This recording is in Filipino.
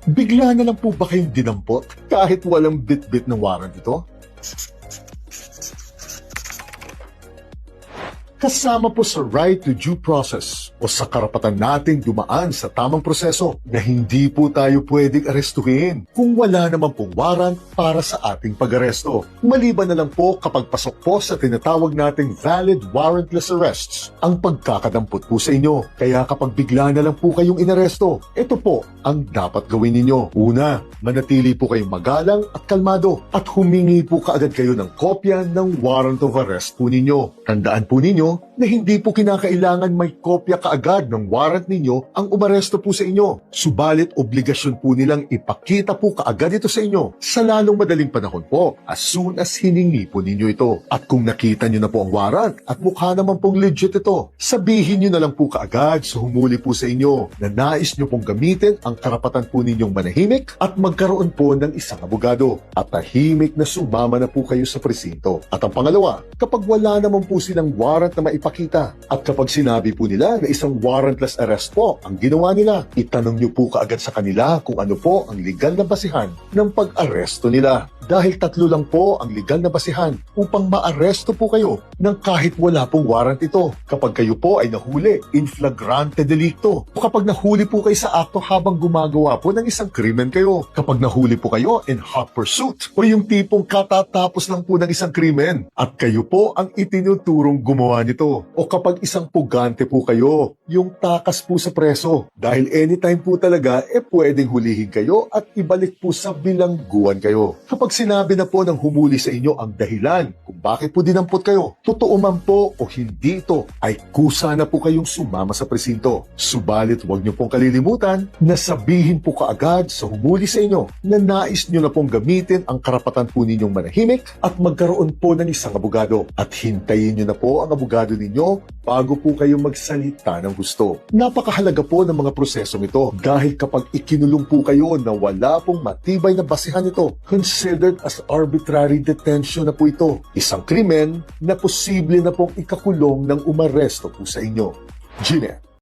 Bigla na lang po ba kayong dinampot kahit walang bit-bit ng warrant ito? Kasama po sa right to due process o sa karapatan nating dumaan sa tamang proseso na hindi po tayo pwedeng arestuhin kung wala naman pong warrant para sa ating pag-aresto. Maliban na lang po kapag pasok po sa tinatawag nating valid warrantless arrests ang pagkakadampot po sa inyo. Kaya kapag bigla na lang po kayong inaresto, ito po ang dapat gawin ninyo. Una, manatili po kayong magalang at kalmado at humingi po kaagad kayo ng kopya ng warrant of arrest po ninyo. Tandaan po ninyo na hindi po kinakailangan may kopya kaagad ng warrant ninyo ang umaresto po sa inyo. Subalit obligasyon po nilang ipakita po kaagad ito sa inyo sa lalong madaling panahon po as soon as hiningi po ninyo ito. At kung nakita nyo na po ang warrant at mukha naman pong legit ito, sabihin nyo na lang po kaagad sa humuli po sa inyo na nais nyo pong gamitin ang karapatan po ninyong manahimik at magkaroon po ng isang abogado at tahimik na sumama na po kayo sa presinto. At ang pangalawa, kapag wala naman po silang warrant na maipakita at kapag sinabi po nila na isang warrantless arrest po ang ginawa nila, itanong nyo po kaagad sa kanila kung ano po ang legal na basihan ng pag-aresto nila. Dahil tatlo lang po ang legal na basihan upang maaresto po kayo ng kahit wala pong warrant ito. Kapag kayo po ay nahuli in flagrante delicto o kapag nahuli po kayo sa akto habang gumagawa po ng isang krimen kayo. Kapag nahuli po kayo in hot pursuit o yung tipong katatapos lang po ng isang krimen at kayo po ang itinuturong gumawa nito. O kapag isang pugante po kayo, yung takas po sa preso. Dahil anytime po talaga pwedeng hulihin kayo at ibalik po sa bilangguan kayo. Kapag sinabi na po ng humuli sa inyo ang dahilan kung bakit po dinampot kayo, totoo man po o hindi ito, ay kusa na po kayong sumama sa presinto. Subalit huwag niyo pong kalilimutan na sabihin po kaagad sa humuli sa inyo na nais niyo na pong gamitin ang karapatan po ninyong manahimik at magkaroon po ng isang abogado. At hintayin niyo na po ang abogado ninyo bago po kayo magsalita ng gusto. Napakahalaga po ng mga prosesong ito dahil kapag ikinulong po kayo na wala pong matibay na basihan ito, considered as arbitrary detention na po ito. Isang krimen na posible na pong ikakulong ng umaresto po sa inyo. Gine.